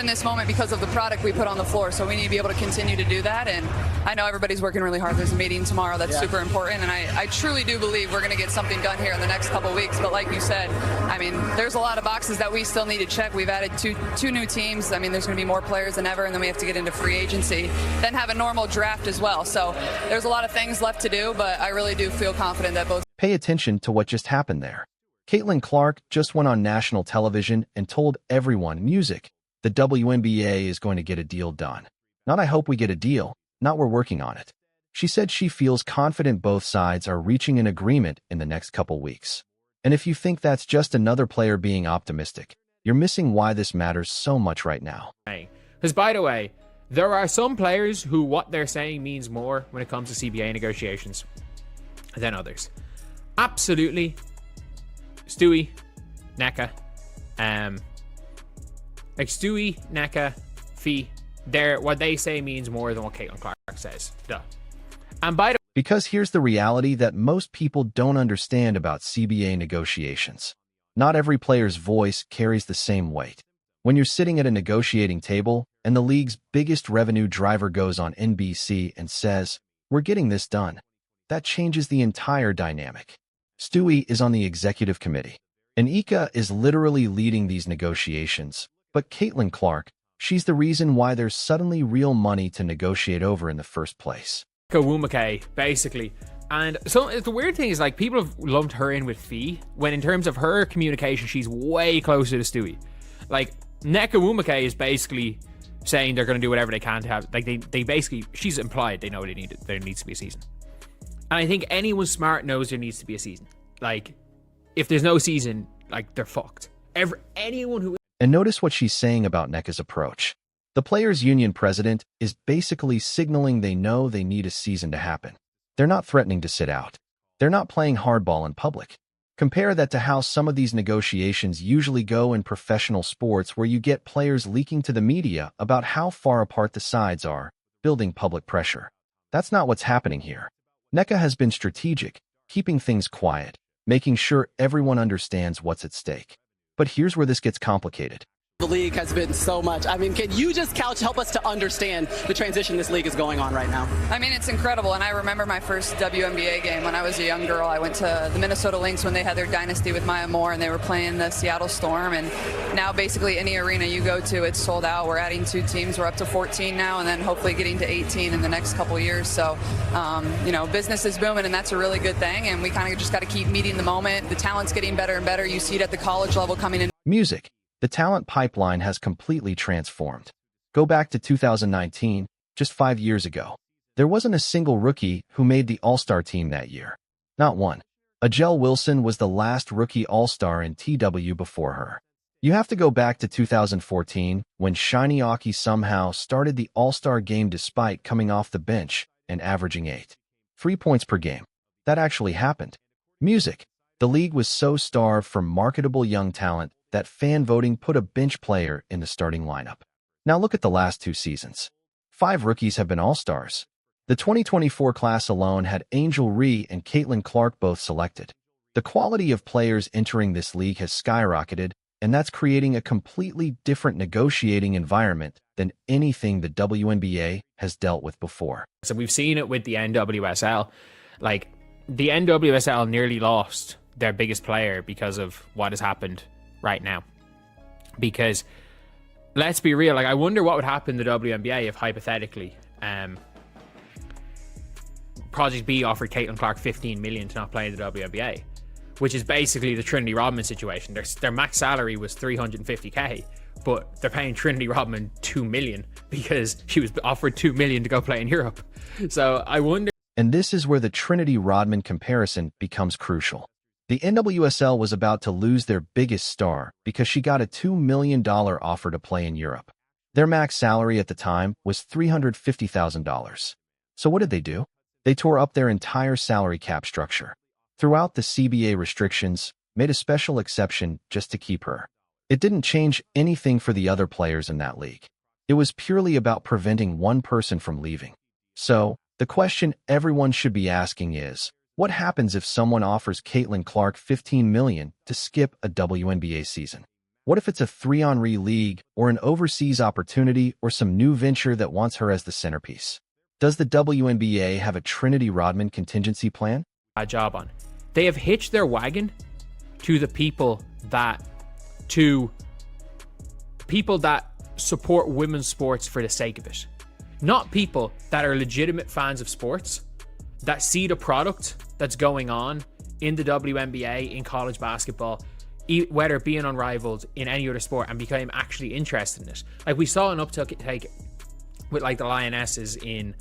in this moment because of the product we put on the floor, so we need to be able to continue to do that. And I know everybody's working really hard. There's a meeting tomorrow that's super important, and I truly do believe we're going to get something done here in the next couple weeks. But like you said, I mean, there's a lot of boxes that we still need to check. We've added two new teams. I mean, there's going to be more players than ever, and then we have to get into free agency, then have a normal draft as well. So there's a lot of things left to do, but I really do feel confident that both. Pay attention to what just happened there. Caitlin Clark just went on national television and told everyone, music, the WNBA is going to get a deal done. Not I hope we get a deal, not we're working on it. She said she feels confident both sides are reaching an agreement in the next couple weeks. And if you think that's just another player being optimistic, you're missing why this matters so much right now. Because, by the way, there are some players who what they're saying means more when it comes to CBA negotiations than others. Absolutely. Stewie, Nneka, like Stewie, Nneka, Fee, what they say means more than what Caitlin Clark says. Duh. And by the Because here's the reality that most people don't understand about CBA negotiations. Not every player's voice carries the same weight. When you're sitting at a negotiating table and the league's biggest revenue driver goes on NBC and says, "We're getting this done," that changes the entire dynamic. Stewie is on the executive committee, and Ika is literally leading these negotiations. But Caitlin Clark, she's the reason why there's suddenly real money to negotiate over in the first place. Wumake, basically. And so the weird thing is, like, people have lumped her in with Fee, when in terms of her communication, she's way closer to Stewie. Like, Nneka Wumake is basically saying they're going to do whatever they can to have, like, they basically, she's implied they know there needs to be a season. And I think anyone smart knows there needs to be a season. Like, if there's no season, like, they're fucked. Anyone who... And notice what she's saying about Nneka's approach. The Players' Union president is basically signaling they know they need a season to happen. They're not threatening to sit out. They're not playing hardball in public. Compare that to how some of these negotiations usually go in professional sports, where you get players leaking to the media about how far apart the sides are, building public pressure. That's not what's happening here. Nneka has been strategic, keeping things quiet, making sure everyone understands what's at stake. But here's where this gets complicated. The league has been so much. I mean, can you just help us to understand the transition this league is going on right now? I mean, it's incredible, and I remember my first WNBA game when I was a young girl. I went to the Minnesota Lynx when they had their dynasty with Maya Moore, and they were playing the Seattle Storm, and now basically any arena you go to, it's sold out. We're adding 2 teams. We're up to 14 now, and then hopefully getting to 18 in the next couple of years. So, you know, business is booming, and that's a really good thing, and we kind of just got to keep meeting the moment. The talent's getting better and better. You see it at the college level coming in. Music. The talent pipeline has completely transformed. Go back to 2019, just 5 years ago. There wasn't a single rookie who made the All-Star team that year. Not one. Ajel Wilson was the last rookie All-Star in TW before her. You have to go back to 2014, when Shiny Aki somehow started the All-Star game despite coming off the bench and averaging 3 points per game. That actually happened. Music. The league was so starved for marketable young talent that fan voting put a bench player in the starting lineup. Now look at the last 2 seasons. 5 rookies have been All-Stars. The 2024 class alone had Angel Ree and Caitlin Clark both selected. The quality of players entering this league has skyrocketed, and that's creating a completely different negotiating environment than anything the WNBA has dealt with before. So we've seen it with the NWSL. Like, the NWSL nearly lost their biggest player because of what has happened right now. Because let's be real, like, I wonder what would happen to the WNBA if hypothetically Project B offered Caitlin Clark 15 million to not play in the WNBA, which is basically the Trinity Rodman situation. Their max salary was 350k, but they're paying Trinity Rodman 2 million because she was offered 2 million to go play in Europe. So I wonder. And this is where the Trinity Rodman comparison becomes crucial. The NWSL was about to lose their biggest star because she got a $2 million offer to play in Europe. Their max salary at the time was $350,000. So what did they do? They tore up their entire salary cap structure. Throughout the CBA restrictions, made a special exception just to keep her. It didn't change anything for the other players in that league. It was purely about preventing one person from leaving. So, the question everyone should be asking is, what happens if someone offers Caitlin Clark $15 million to skip a WNBA season? What if it's a 3-on-3 league or an overseas opportunity or some new venture that wants her as the centerpiece? Does the WNBA have a Trinity Rodman contingency plan? A job on. They have hitched their wagon to the people that support women's sports for the sake of it. Not people that are legitimate fans of sports, that see the product that's going on in the WNBA, in college basketball, whether it being unrivaled in any other sport, and became actually interested in it. Like we saw an uptake with like the Lionesses in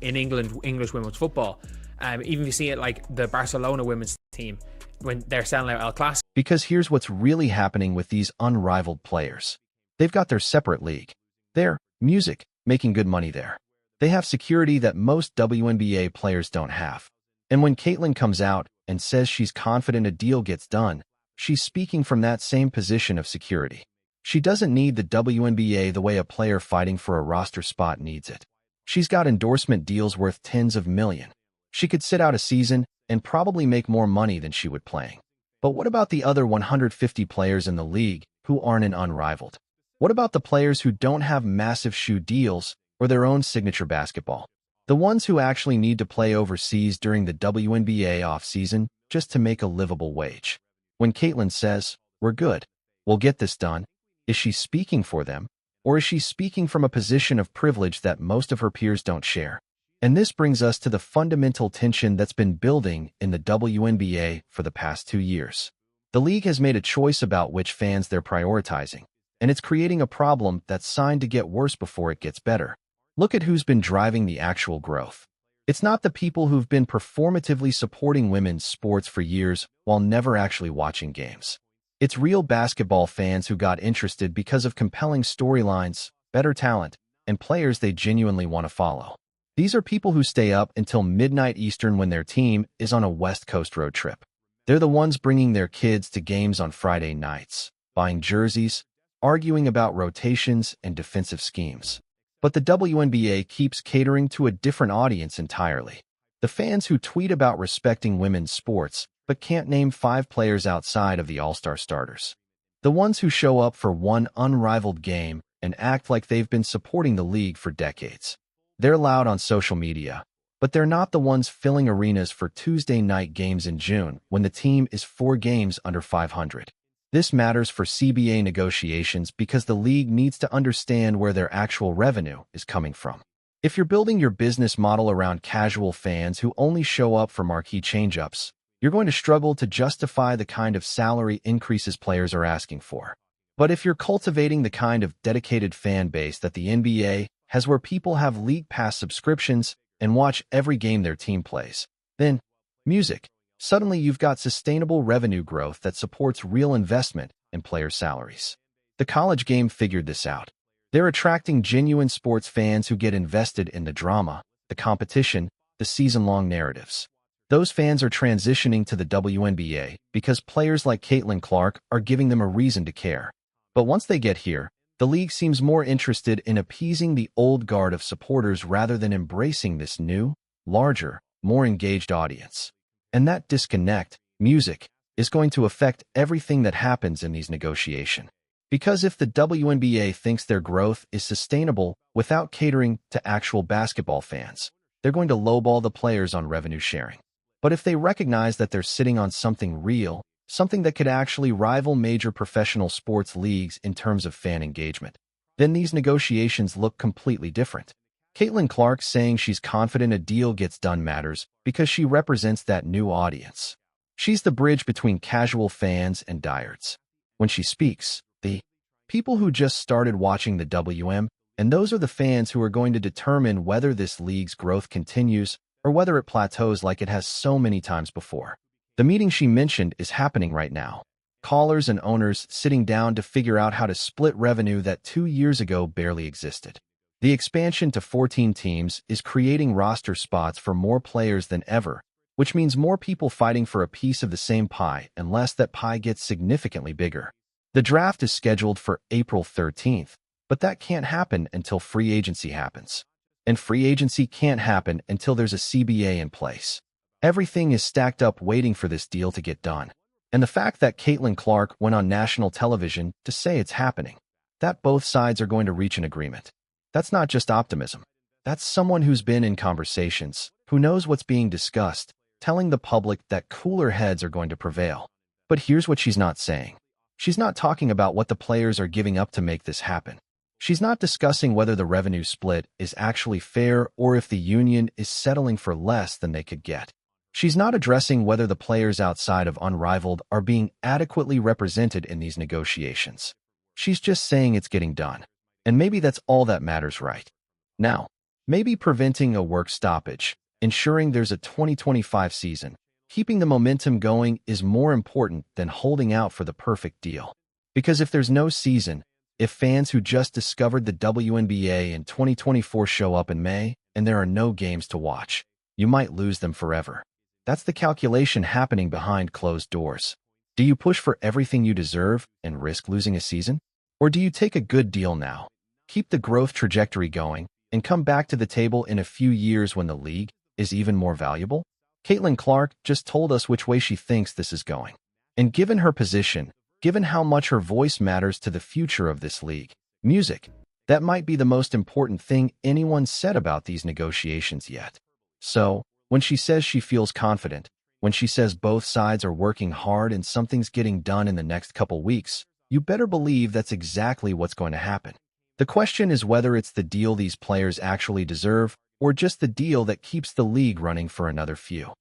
England, English women's football. Even you see it like the Barcelona women's team when they're selling out El Clasico. Because here's what's really happening with these unrivaled players. They've got their separate league. They're music, making good money there. They have security that most WNBA players don't have. And when Caitlin comes out and says she's confident a deal gets done, she's speaking from that same position of security. She doesn't need the WNBA the way a player fighting for a roster spot needs it. She's got endorsement deals worth tens of millions. She could sit out a season and probably make more money than she would playing. But what about the other 150 players in the league who aren't an unrivaled? What about the players who don't have massive shoe deals or their own signature basketball? The ones who actually need to play overseas during the WNBA offseason just to make a livable wage. When Caitlin says, "We're good, we'll get this done," is she speaking for them, or is she speaking from a position of privilege that most of her peers don't share? And this brings us to the fundamental tension that's been building in the WNBA for the past 2 years. The league has made a choice about which fans they're prioritizing, and it's creating a problem that's signed to get worse before it gets better. Look at who's been driving the actual growth. It's not the people who've been performatively supporting women's sports for years while never actually watching games. It's real basketball fans who got interested because of compelling storylines, better talent, and players they genuinely want to follow. These are people who stay up until midnight Eastern when their team is on a West Coast road trip. They're the ones bringing their kids to games on Friday nights, buying jerseys, arguing about rotations and defensive schemes. But the WNBA keeps catering to a different audience entirely. The fans who tweet about respecting women's sports but can't name 5 players outside of the All-Star starters. The ones who show up for one unrivaled game and act like they've been supporting the league for decades. They're loud on social media, but they're not the ones filling arenas for Tuesday night games in June when the team is 4 games under 500. This matters for CBA negotiations because the league needs to understand where their actual revenue is coming from. If you're building your business model around casual fans who only show up for marquee change-ups, you're going to struggle to justify the kind of salary increases players are asking for. But if you're cultivating the kind of dedicated fan base that the NBA has, where people have league pass subscriptions and watch every game their team plays, then music. Suddenly you've got sustainable revenue growth that supports real investment in player salaries. The college game figured this out. They're attracting genuine sports fans who get invested in the drama, the competition, the season-long narratives. Those fans are transitioning to the WNBA because players like Caitlin Clark are giving them a reason to care. But once they get here, the league seems more interested in appeasing the old guard of supporters rather than embracing this new, larger, more engaged audience. And that disconnect, music, is going to affect everything that happens in these negotiations. Because if the WNBA thinks their growth is sustainable without catering to actual basketball fans, they're going to lowball the players on revenue sharing. But if they recognize that they're sitting on something real, something that could actually rival major professional sports leagues in terms of fan engagement, then these negotiations look completely different. Caitlin Clark saying she's confident a deal gets done matters because she represents that new audience. She's the bridge between casual fans and diehards. When she speaks, the people who just started watching the WM, and those are the fans who are going to determine whether this league's growth continues or whether it plateaus like it has so many times before. The meeting she mentioned is happening right now. Callers and owners sitting down to figure out how to split revenue that 2 years ago barely existed. The expansion to 14 teams is creating roster spots for more players than ever, which means more people fighting for a piece of the same pie unless that pie gets significantly bigger. The draft is scheduled for April 13th, but that can't happen until free agency happens. And free agency can't happen until there's a CBA in place. Everything is stacked up waiting for this deal to get done. And the fact that Caitlin Clark went on national television to say it's happening, that both sides are going to reach an agreement. That's not just optimism. That's someone who's been in conversations, who knows what's being discussed, telling the public that cooler heads are going to prevail. But here's what she's not saying. She's not talking about what the players are giving up to make this happen. She's not discussing whether the revenue split is actually fair or if the union is settling for less than they could get. She's not addressing whether the players outside of Unrivaled are being adequately represented in these negotiations. She's just saying it's getting done. And maybe that's all that matters right now. Maybe preventing a work stoppage, ensuring there's a 2025 season, keeping the momentum going is more important than holding out for the perfect deal. Because if there's no season, if fans who just discovered the WNBA in 2024 show up in May and there are no games to watch, you might lose them forever. That's the calculation happening behind closed doors. Do you push for everything you deserve and risk losing a season? Or do you take a good deal now, keep the growth trajectory going, and come back to the table in a few years when the league is even more valuable? Caitlin Clark just told us which way she thinks this is going. And given her position, given how much her voice matters to the future of this league, music, that might be the most important thing anyone said about these negotiations yet. So, when she says she feels confident, when she says both sides are working hard and something's getting done in the next couple weeks, you better believe that's exactly what's going to happen. The question is whether it's the deal these players actually deserve or just the deal that keeps the league running for another few.